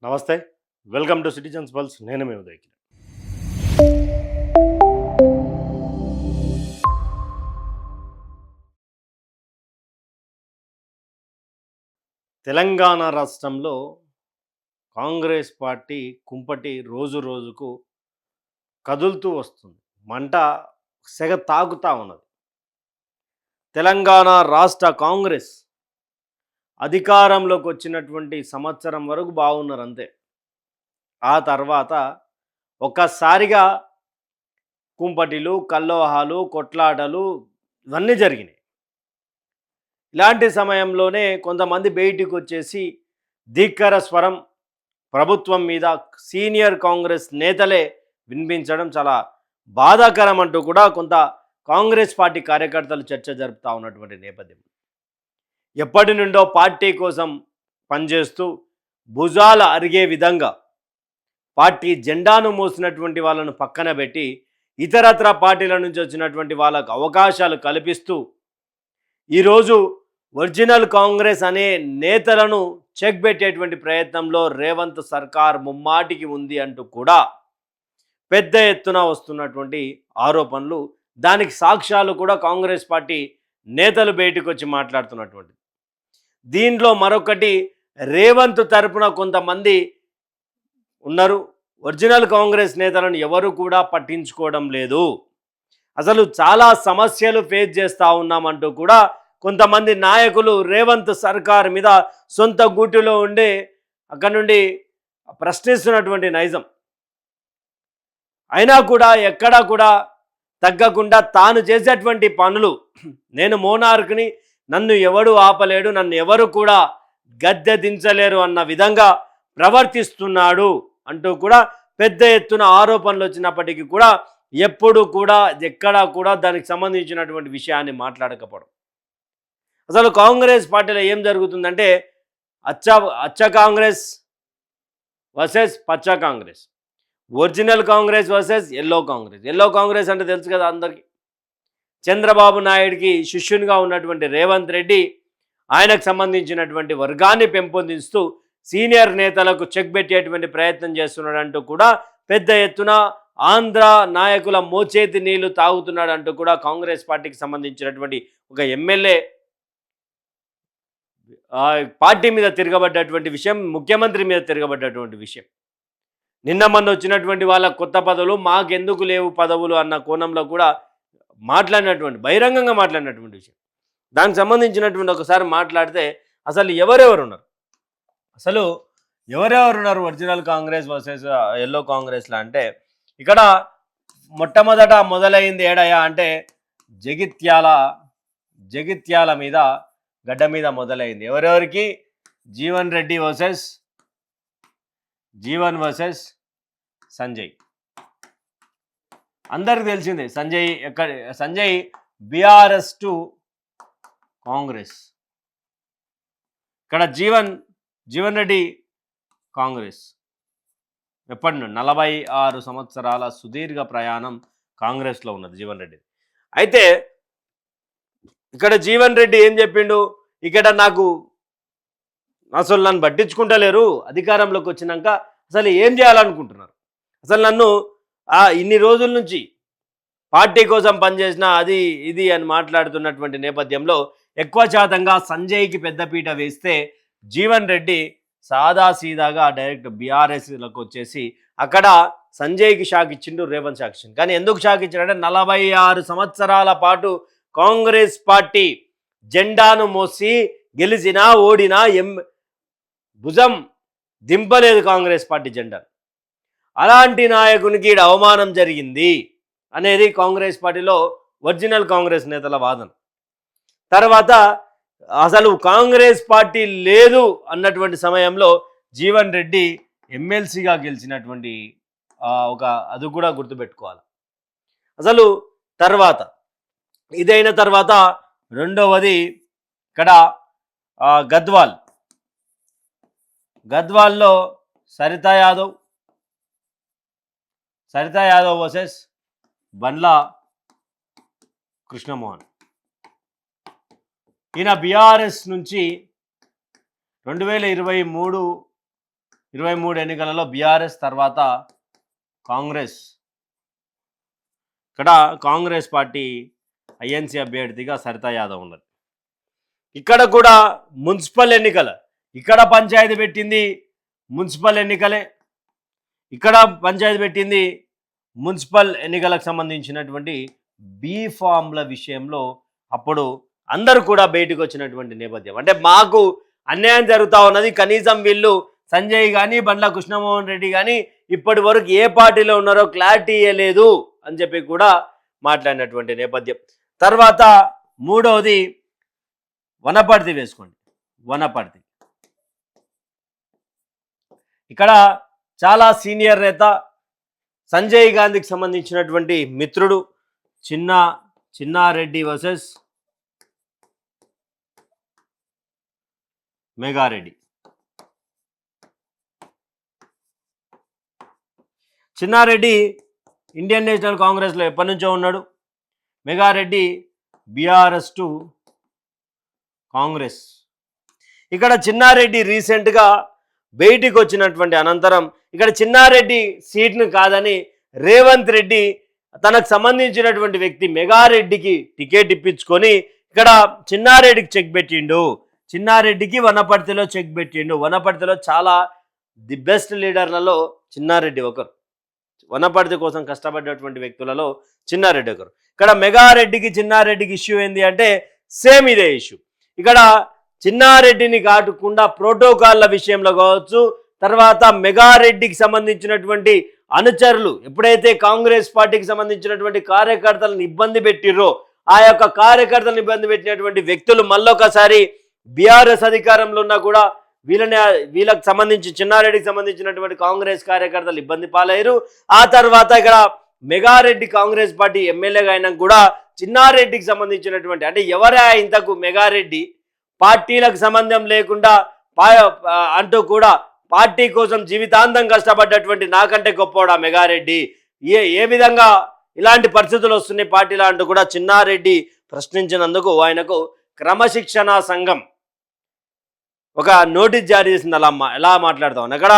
నమస్తే. Welcome to citizens pulse. నేను మీ ఉదయ్. తెలంగాణ రాష్ట్రంలో కాంగ్రెస్ పార్టీ కుంపటి రోజు రోజుకు కదులుతూ వస్తుంది. మంట సెగ తాగుతా ఉన్నది. తెలంగాణ రాష్ట్ర కాంగ్రెస్ అధికారంలోకి వచ్చినటువంటి సంవత్సరం వరకు బాగున్నారు అంతే. ఆ తర్వాత ఒక్కసారిగా కుంపటిలు, కల్లోహాలు, కొట్లాటలు ఇవన్నీ జరిగినాయి. ఇలాంటి సమయంలోనే కొంతమంది బయటికి వచ్చేసి ధిక్కర స్వరం ప్రభుత్వం మీద సీనియర్ కాంగ్రెస్ నేతలే వినిపించడం చాలా బాధాకరం అంటూ కూడా కొంత కాంగ్రెస్ పార్టీ కార్యకర్తలు చర్చ జరుపుతూ ఉన్నటువంటి నేపథ్యం. ఎప్పటి నుండో పార్టీ కోసం పనిచేస్తూ భుజాలు అరిగే విధంగా పార్టీ జెండాను మోసినటువంటి వాళ్ళను పక్కన పెట్టి ఇతరత్ర పార్టీల నుంచి వచ్చినటువంటి వాళ్ళకు అవకాశాలు కల్పిస్తూ ఈరోజు ఒరిజినల్ కాంగ్రెస్ అనే నేతలను చెక్ పెట్టేటువంటి ప్రయత్నంలో రేవంత్ సర్కార్ ముమ్మాటికి ఉంది అంటూ కూడా పెద్ద ఎత్తున వస్తున్నటువంటి ఆరోపణలు, దానికి సాక్ష్యాలు కూడా కాంగ్రెస్ పార్టీ నేతలు బయటకు వచ్చి మాట్లాడుతున్నటువంటి. దీంట్లో మరొకటి, రేవంత్ తరపున కొంతమంది ఉన్నారు. ఒరిజినల్ కాంగ్రెస్ నేతలను ఎవరు కూడా పట్టించుకోవడం లేదు, అసలు చాలా సమస్యలు ఫేస్ చేస్తూ ఉన్నామంటూ కూడా కొంతమంది నాయకులు రేవంత్ సర్కార్ మీద సొంత గూటిలో ఉండి అక్కడి నుండి ప్రశ్నిస్తున్నటువంటి నైజం. అయినా కూడా ఎక్కడా కూడా తగ్గకుండా తాను చేసేటువంటి పనులు, నేను మోనార్క్ని, నన్ను ఎవడు ఆపలేడు, నన్ను ఎవరు కూడా గద్దె దించలేరు అన్న విధంగా ప్రవర్తిస్తున్నాడు అంటూ కూడా పెద్ద ఎత్తున ఆరోపణలు వచ్చినప్పటికీ కూడా ఎప్పుడు కూడా ఎక్కడా కూడా దానికి సంబంధించినటువంటి విషయాన్ని మాట్లాడకపోవడం. అసలు కాంగ్రెస్ పార్టీలో ఏం జరుగుతుందంటే అచ్చ కాంగ్రెస్ వర్సెస్ పచ్చ Congress, original Congress versus yellow Congress. Yellow Congress అంటే తెలుసు కదా అందరికీ, చంద్రబాబు నాయుడికి శిష్యునిగా ఉన్నటువంటి రేవంత్ రెడ్డి ఆయనకు సంబంధించినటువంటి వర్గాన్ని పెంపొందిస్తూ సీనియర్ నేతలకు చెక్ పెట్టేటువంటి ప్రయత్నం చేస్తున్నాడంటూ కూడా పెద్ద ఎత్తున ఆంధ్ర నాయకుల మోచేతి నీళ్లు తాగుతున్నాడంటూ కూడా కాంగ్రెస్ పార్టీకి సంబంధించినటువంటి ఒక ఎమ్మెల్యే పార్టీ మీద తిరగబడ్డటువంటి విషయం, ముఖ్యమంత్రి మీద తిరగబడ్డటువంటి విషయం. నిన్న మొన్న వచ్చినటువంటి వాళ్ళ కొత్త పదవులు మాకెందుకు లేవు పదవులు అన్న కోణంలో కూడా మాట్లాడినటువంటి, బహిరంగంగా మాట్లాడినటువంటి విషయం. దానికి సంబంధించినటువంటి ఒకసారి మాట్లాడితే అసలు ఎవరెవరున్నారు, అసలు ఎవరెవరున్నారు ఒరిజినల్ కాంగ్రెస్ వర్సెస్ ఎల్లో కాంగ్రెస్లో అంటే, ఇక్కడ మొట్టమొదట మొదలైంది ఏడయా అంటే జగిత్యాల మీద గడ్డ మీద మొదలైంది. ఎవరెవరికి? జీవన్ రెడ్డి వర్సెస్ సంజయ్. అందరికి తెలిసిందే సంజయ్ బీఆర్ఎస్ టు కాంగ్రెస్. ఇక్కడ జీవన్ రెడ్డి కాంగ్రెస్. ఎప్పటి నుండి 46 సంవత్సరాల సుదీర్ఘ ప్రయాణం కాంగ్రెస్లో ఉన్నది జీవన్ రెడ్డి. అయితే ఇక్కడ జీవన్ రెడ్డి ఏం చెప్పిండు, ఇక్కడ అసలు నన్ను పట్టించుకుంటలేరు, అధికారంలోకి వచ్చినాక అసలు ఏం చేయాలనుకుంటున్నారు, అసలు నన్ను ఇన్ని రోజుల నుంచి పార్టీ కోసం పనిచేసిన అది ఇది అని మాట్లాడుతున్నటువంటి నేపథ్యంలో ఎక్కువ శాతంగా సంజయ్కి పెద్దపీట వేస్తే జీవన్ రెడ్డి సాదాసీదాగా డైరెక్ట్ బీఆర్ఎస్లకు వచ్చేసి అక్కడ సంజయ్కి షాక్ ఇచ్చిండు, రేవంత్ షాక్ ఇచ్చిండు. కానీ ఎందుకు షాక్ ఇచ్చాడంటే 46 సంవత్సరాల పాటు కాంగ్రెస్ పార్టీ జెండాను మోసి గెలిచినా ఓడినా భుజం దింపలేదు కాంగ్రెస్ పార్టీ జెండా. అలాంటి నాయకునికి అవమానం జరిగింది అనేది కాంగ్రెస్ పార్టీలో ఒరిజినల్ కాంగ్రెస్ నేతల వాదన. తర్వాత అసలు కాంగ్రెస్ పార్టీ లేదు అన్నటువంటి సమయంలో జీవన్ రెడ్డి ఎమ్మెల్సీగా గెలిచినటువంటి అది కూడా గుర్తుపెట్టుకోవాలి. అసలు తర్వాత ఇదైన తర్వాత రెండవది ఇక్కడ గద్వాల్లో సరితా యాదవ్ వర్సెస్ బండ్ల కృష్ణమోహన్. ఈయన బీఆర్ఎస్ నుంచి 2023 23 ఎన్నికలలో బీఆర్ఎస్ తర్వాత కాంగ్రెస్. ఇక్కడ కాంగ్రెస్ పార్టీ ఐఎన్సీ అభ్యర్థిగా సరితా యాదవ్ ఉన్నది. ఇక్కడ కూడా మున్సిపల్ ఎన్నికల, ఇక్కడ పంచాయతీ పెట్టింది మున్సిపల్ ఎన్నికలే, ఇక్కడ పంచాయతీ పెట్టింది మున్సిపల్ ఎన్నికలకు సంబంధించినటువంటి బీఫామ్ల విషయంలో అప్పుడు అందరూ కూడా బయటకు వచ్చినటువంటి నేపథ్యం. అంటే మాకు అన్యాయం జరుగుతూ ఉన్నది, కనీసం వీళ్ళు సంజయ్ కానీ బండ్ల కృష్ణమోహన్ రెడ్డి కానీ ఇప్పటి వరకు ఏ పార్టీలో ఉన్నారో క్లారిటీ ఇవ్వలేదు అని చెప్పి కూడా మాట్లాడినటువంటి నేపథ్యం. తర్వాత మూడవది వనపర్తి వేసుకోండి. వనపర్తి ఇక్కడ చాలా సీనియర్ నేత, సంజయ్ గాంధీకి సంబంధించినటువంటి మిత్రుడు Chinna Reddy versus Megha Reddy. Chinna Reddy Indian national కాంగ్రెస్లో ఎప్పటి నుంచో ఉన్నాడు. Megha Reddy BRS to Congress. ఇక్కడ చిన్నారెడ్డి రీసెంట్గా బయటికి వచ్చినటువంటి అనంతరం ఇక్కడ చిన్నారెడ్డి సీట్ను కాదని రేవంత్ రెడ్డి తనకు సంబంధించినటువంటి వ్యక్తి మెగారెడ్డికి టికెట్ ఇప్పించుకొని ఇక్కడ చిన్నారెడ్డికి చెక్ పెట్టిండు. చిన్నారెడ్డికి వనపర్తిలో చెక్ పెట్టిండు. వనపర్తిలో చాలా ది బెస్ట్ లీడర్లలో చిన్నారెడ్డి ఒకరు. వనపర్తి కోసం కష్టపడ్డటువంటి వ్యక్తులలో చిన్నారెడ్డి ఒకరు. ఇక్కడ మెగారెడ్డికి చిన్నారెడ్డికి ఇష్యూ ఏంది అంటే సేమ్ ఇదే ఇష్యూ. ఇక్కడ చిన్నారెడ్డిని కాకుండా ప్రోటోకాల్ల విషయంలో కావచ్చు, తర్వాత మెగారెడ్డికి సంబంధించినటువంటి అనుచరులు ఎప్పుడైతే కాంగ్రెస్ పార్టీకి సంబంధించినటువంటి కార్యకర్తలను ఇబ్బంది పెట్టిర్రో ఆ యొక్క కార్యకర్తలను ఇబ్బంది పెట్టినటువంటి వ్యక్తులు మళ్ళొకసారి బీఆర్ఎస్ అధికారంలో ఉన్నా కూడా వీళ్ళకి సంబంధించి చిన్నారెడ్డికి సంబంధించినటువంటి కాంగ్రెస్ కార్యకర్తలు ఇబ్బంది పాలయ్యారు. ఆ తర్వాత ఇక్కడ మెగారెడ్డి కాంగ్రెస్ పార్టీ ఎమ్మెల్యేగా అయినా కూడా చిన్నారెడ్డికి సంబంధించినటువంటి అంటే ఎవరే ఇంతకు మెగారెడ్డి పార్టీలకు సంబంధం లేకుండా అంటూ కూడా పార్టీ కోసం జీవితాంతం కష్టపడ్డటువంటి నాకంటే గొప్పవాడా మెగారెడ్డి, ఏ విధంగా ఇలాంటి పరిస్థితులు వస్తున్నాయి పార్టీలో అంటూ కూడా చిన్నారెడ్డి ప్రశ్నించినందుకు ఆయనకు క్రమశిక్షణా సంఘం ఒక నోటీస్ జారీ చేసింది. ఎలా మాట్లాడతాం అక్కడ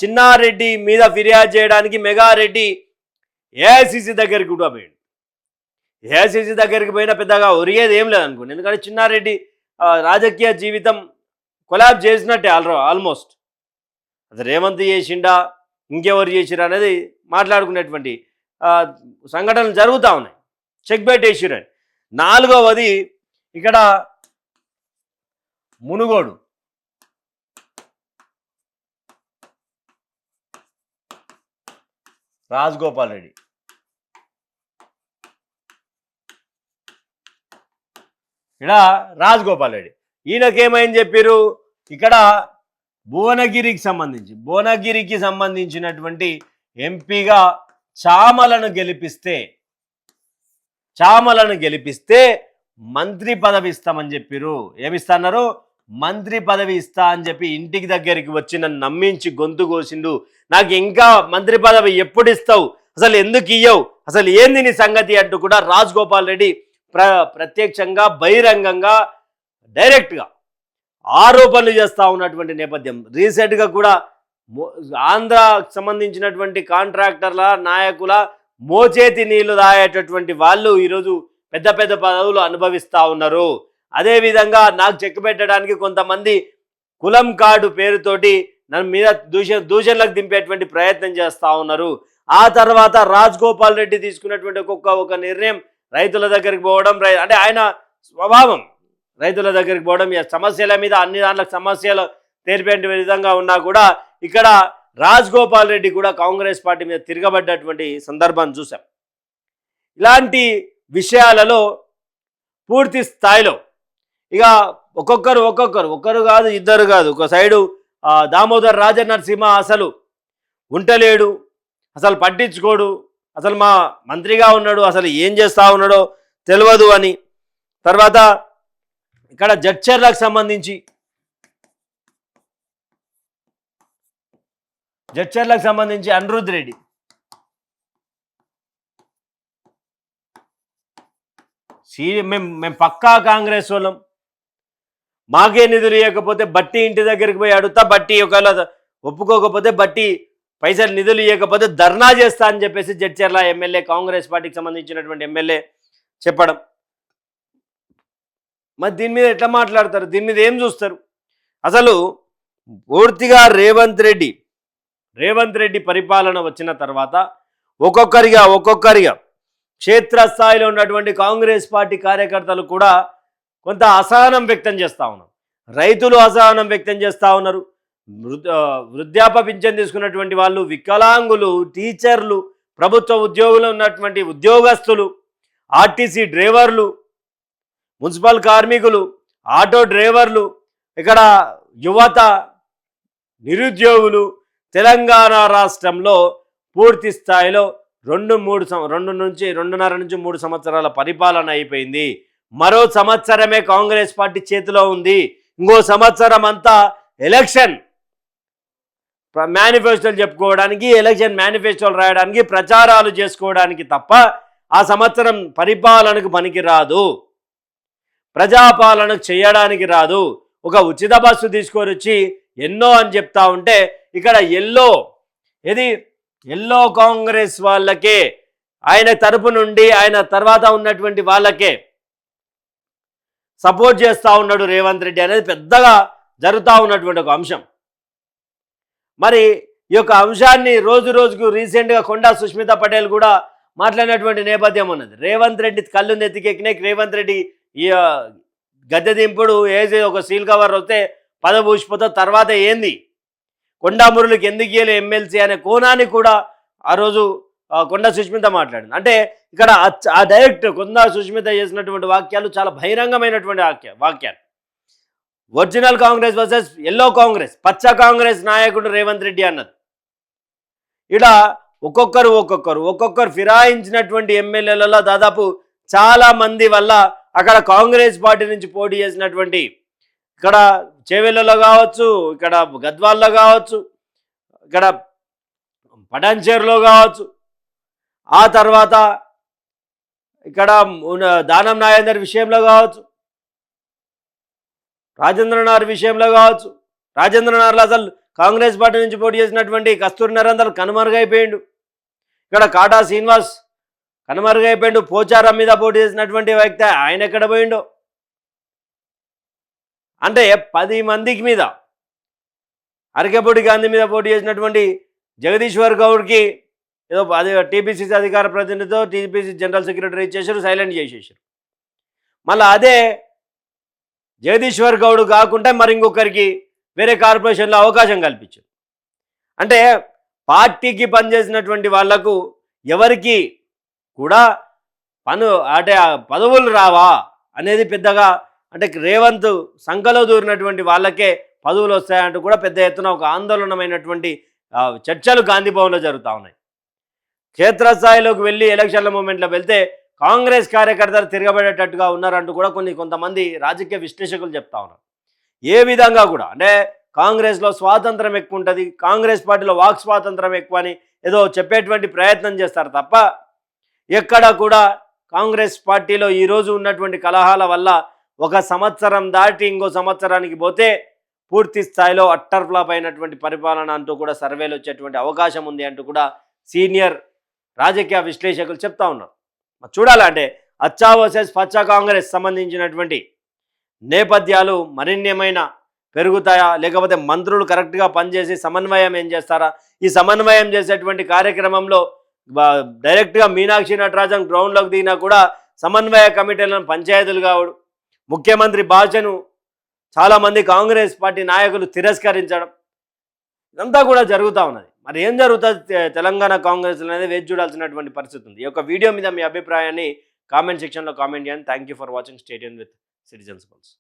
చిన్నారెడ్డి మీద ఫిర్యాదు చేయడానికి మెగారెడ్డి ఏఐసిసి దగ్గరికి కూడా పోయాడు. ఏఐసిసి దగ్గరికి పోయినా పెద్దగా ఒరిగేది ఏం లేదనుకోండి, ఎందుకంటే చిన్నారెడ్డి రాజకీయ జీవితం కొలాబ్ చేసినట్టే ఆల్మోస్ట్. అది రేవంత్ చేసిండా ఇంకెవరు చేసిరా అనేది మాట్లాడుకునేటువంటి సంఘటనలు జరుగుతూ ఉన్నాయి. చెక్ పెట్టేసిరని. నాలుగవది ఇక్కడ మునుగోడు. రాజగోపాల్ రెడ్డి ఇక్కడ రాజగోపాల్ రెడ్డి ఈయనకేమైంది చెప్పారు, ఇక్కడ భువనగిరికి సంబంధించినటువంటి ఎంపీగా చామలను గెలిపిస్తే మంత్రి పదవి ఇస్తామని చెప్పారు. ఏమిస్తున్నారు, మంత్రి పదవి ఇస్తా అని చెప్పి ఇంటికి దగ్గరికి వచ్చి నన్ను నమ్మించి గొంతు కోసిండు. నాకు ఇంకా మంత్రి పదవి ఎప్పుడు ఇస్తావు, అసలు ఎందుకు ఇయ్యవు, అసలు ఏంది నీ సంగతి అంటూ కూడా రాజగోపాల్ రెడ్డి ప్రత్యక్షంగా బహిరంగంగా డైరెక్ట్గా ఆరోపణలు చేస్తూ ఉన్నటువంటి నేపథ్యం. రీసెంట్గా కూడా ఆంధ్రాకు సంబంధించినటువంటి కాంట్రాక్టర్ల నాయకుల మోచేతి నీళ్లు దాయేటటువంటి వాళ్ళు ఈరోజు పెద్ద పెద్ద పదవులు అనుభవిస్తూ ఉన్నారు. అదేవిధంగా నాకు చెక్ పెట్టడానికి కొంతమంది కులం కార్డు పేరుతోటి నన్ను మీద దూషణలకు దింపేటువంటి ప్రయత్నం చేస్తూ ఉన్నారు. ఆ తర్వాత రాజగోపాల్ రెడ్డి తీసుకున్నటువంటి ఒక నిర్ణయం రైతుల దగ్గరికి పోవడం, అంటే ఆయన స్వభావం రైతుల దగ్గరికి పోవడం, సమస్యల మీద అన్ని దాంట్లో సమస్యలు తీర్పే విధంగా ఉన్నా కూడా ఇక్కడ రాజగోపాల్ రెడ్డి కూడా కాంగ్రెస్ పార్టీ మీద తిరగబడ్డటువంటి సందర్భాన్ని చూసాం. ఇలాంటి విషయాలలో పూర్తి స్థాయిలో ఇక ఒక్కరు కాదు, ఇద్దరు కాదు, ఒక సైడు దామోదర్ రాజనరసింహ అసలు ఉంటలేడు, అసలు పట్టించుకోడు, అసలు మా మంత్రిగా ఉన్నాడు, అసలు ఏం చేస్తూ ఉన్నాడో తెలియదు అని. తర్వాత ఇక్కడ జడ్చర్లకు సంబంధించి అనిరుద్ రెడ్డి మేము పక్కా కాంగ్రెస్ వాళ్ళం, మాకే నిధులు ఇవ్వకపోతే బట్టి ఇంటి దగ్గరికి పోయి అడుగుతా, బట్టి ఒకవేళ ఒప్పుకోకపోతే బట్టి పైసలు నిధులు ఇవ్వకపోతే ధర్నా చేస్తా అని చెప్పేసి జడ్చర్ల ఎమ్మెల్యే, కాంగ్రెస్ పార్టీకి సంబంధించినటువంటి ఎమ్మెల్యే చెప్పడం. మరి దీని మీద ఎట్లా మాట్లాడతారు? దీని మీద ఏం చూస్తారు? అసలు పూర్తిగా రేవంత్ రెడ్డి పరిపాలన వచ్చిన తర్వాత ఒక్కొక్కరిగా క్షేత్రస్థాయిలో ఉన్నటువంటి కాంగ్రెస్ పార్టీ కార్యకర్తలు కూడా కొంత అసహనం వ్యక్తం చేస్తూ ఉన్నారు. రైతులు అసహనం వ్యక్తం చేస్తూ ఉన్నారు. వృద్ధాప్య పింఛన్ తీసుకున్నటువంటి వాళ్ళు, వికలాంగులు, టీచర్లు, ప్రభుత్వ ఉద్యోగులు ఉన్నటువంటి ఉద్యోగస్తులు, ఆర్టీసీ డ్రైవర్లు, మున్సిపల్ కార్మికులు, ఆటో డ్రైవర్లు, ఇక్కడ యువత, నిరుద్యోగులు, తెలంగాణ రాష్ట్రంలో పూర్తి స్థాయిలో 2.5 నుంచి 3 సంవత్సరాల పరిపాలన అయిపోయింది. మరో సంవత్సరమే కాంగ్రెస్ పార్టీ చేతిలో ఉంది. ఇంకో సంవత్సరం అంతా ఎలక్షన్ మేనిఫెస్టోలు చెప్పుకోవడానికి, ఎలక్షన్ మేనిఫెస్టోలు రాయడానికి, ప్రచారాలు చేసుకోవడానికి తప్ప ఆ సంవత్సరం పరిపాలనకు పనికి రాదు, ప్రజాపాలన చేయడానికి రాదు. ఒక ఉచిత బస్సు తీసుకొని వచ్చి ఎన్నో అని చెప్తా ఉంటే ఇక్కడ ఎల్లో కాంగ్రెస్ వాళ్ళకే, ఆయన తరపు నుండి ఆయన తర్వాత ఉన్నటువంటి వాళ్ళకే సపోర్ట్ చేస్తూ ఉన్నాడు రేవంత్ రెడ్డి అనేది పెద్దగా జరుగుతూ ఉన్నటువంటి ఒక అంశం. మరి ఈ యొక్క అంశాన్ని రోజుకు రీసెంట్గా కొండా సుష్మిత పటేల్ కూడా మాట్లాడినటువంటి నేపథ్యం ఉన్నది. రేవంత్ రెడ్డి కళ్ళు నెత్తికెక్కినాయి. రేవంత్ రెడ్డి ఈ గద్దె దింపుడు ఏది ఒక సీల్ కవర్ వస్తే పదభూషిపోతే తర్వాత ఏంది, కొండా మురళికి ఎందుకు ఇయ్యలే ఎమ్మెల్సీ అనే కోణాన్ని కూడా ఆ రోజు కొండా సుష్మిత మాట్లాడింది. అంటే ఇక్కడ ఆ డైరెక్ట్ కొండా సుష్మిత చేసినటువంటి వాక్యాలు చాలా బహిరంగమైనటువంటి వాక్యాలు. Original Congress versus yellow Congress, పచ్చ కాంగ్రెస్ నాయకుడు రేవంత్ రెడ్డి అన్నది. ఇలా ఒక్కొక్కరు ఫిరాయించినటువంటి ఎమ్మెల్యేలలో దాదాపు చాలా మంది వల్ల అక్కడ కాంగ్రెస్ పార్టీ నుంచి పోటీ చేసినటువంటి, ఇక్కడ చేవెళ్ళలో కావచ్చు, ఇక్కడ గద్వాల్లో కావచ్చు, ఇక్కడ పటాన్చేరులో కావచ్చు, ఆ తర్వాత ఇక్కడ దానం నాగేందర్ విషయంలో కావచ్చు, రాజేంద్రనాథ్ విషయంలో కావచ్చు. రాజేంద్రనాథ్లో అసలు కాంగ్రెస్ పార్టీ నుంచి పోటీ చేసినటువంటి కస్తూరి నరేందర్ కనుమరుగైపోయిండు. ఇక్కడ కాటా శ్రీనివాస్ కనుమరుగైపోయిండు. పోచారం మీద పోటీ చేసినటువంటి వ్యక్తి ఆయన ఎక్కడ పోయిండో. అంటే 10 మందికి మీద, అరకెపూడి గాంధీ మీద పోటీ చేసినటువంటి జగదీశ్వర్ గౌడ్కి ఏదో అది టీపీసీసీ అధికార ప్రతినిధితో టీపీసీ జనరల్ సెక్రటరీ ఇచ్చేసారు, సైలెంట్ చేసేసారు. మళ్ళీ అదే జగదీశ్వర్ గౌడ్ కాకుండా మరి ఇంకొకరికి వేరే కార్పొరేషన్లో అవకాశం కల్పించారు. అంటే పార్టీకి పనిచేసినటువంటి వాళ్లకు ఎవరికి కూడా పదవులు రావా అనేది పెద్దగా, అంటే రేవంత్ సంఖలో దూరినటువంటి వాళ్ళకే పదవులు వస్తాయంటూ కూడా పెద్ద ఎత్తున ఒక ఆందోళనమైనటువంటి చర్చలు గాంధీ భవన్లో జరుగుతూ ఉన్నాయి. క్షేత్రస్థాయిలోకి వెళ్ళి ఎలక్షన్ల మూమెంట్లో వెళ్తే కాంగ్రెస్ కార్యకర్తలు తిరగబడేటట్టుగా ఉన్నారంటూ కూడా కొంతమంది రాజకీయ విశ్లేషకులు చెప్తా ఉన్నారు. ఏ విధంగా కూడా అంటే కాంగ్రెస్లో స్వాతంత్రం ఎక్కువ ఉంటుంది, కాంగ్రెస్ పార్టీలో వాక్ స్వాతంత్రం ఎక్కువ అని ఏదో చెప్పేటువంటి ప్రయత్నం చేస్తారు తప్ప ఎక్కడ కూడా కాంగ్రెస్ పార్టీలో ఈరోజు ఉన్నటువంటి కలహాల వల్ల ఒక సంవత్సరం దాటి ఇంకో సంవత్సరానికి పోతే పూర్తి స్థాయిలో అట్టర్ ఫ్లాప్ అయినటువంటి పరిపాలన అంటూ కూడా సర్వేలు వచ్చేటువంటి అవకాశం ఉంది అంటూ కూడా సీనియర్ రాజకీయ విశ్లేషకులు చెప్తా ఉన్నారు. చూడాలంటే అచ్చా వర్సెస్ పచ్చా కాంగ్రెస్ సంబంధించినటువంటి నేపథ్యాలు మరిన్నేమైనా పెరుగుతాయా, లేకపోతే మంత్రులు కరెక్ట్గా పనిచేసి సమన్వయం ఏం చేస్తారా? ఈ సమన్వయం చేసేటువంటి కార్యక్రమంలో డైరెక్ట్గా మీనాక్షి నటరాజన్ గ్రౌండ్లోకి దిగినా కూడా సమన్వయ కమిటీలను పంచాయతీలు కావడం, ముఖ్యమంత్రి భాషను చాలామంది కాంగ్రెస్ పార్టీ నాయకులు తిరస్కరించడం, ఇదంతా కూడా జరుగుతూ ఉన్నది. మరి ఏం జరుగుతుంది తెలంగాణ కాంగ్రెస్ అనేది వేచి చూడాల్సినటువంటి పరిస్థితి ఉంది. ఈ యొక్క వీడియో మీద మీ అభిప్రాయాన్ని కామెంట్ సెక్షన్లో కామెంట్ చేయండి. Thank you for watching. Stay tuned with citizens pulse.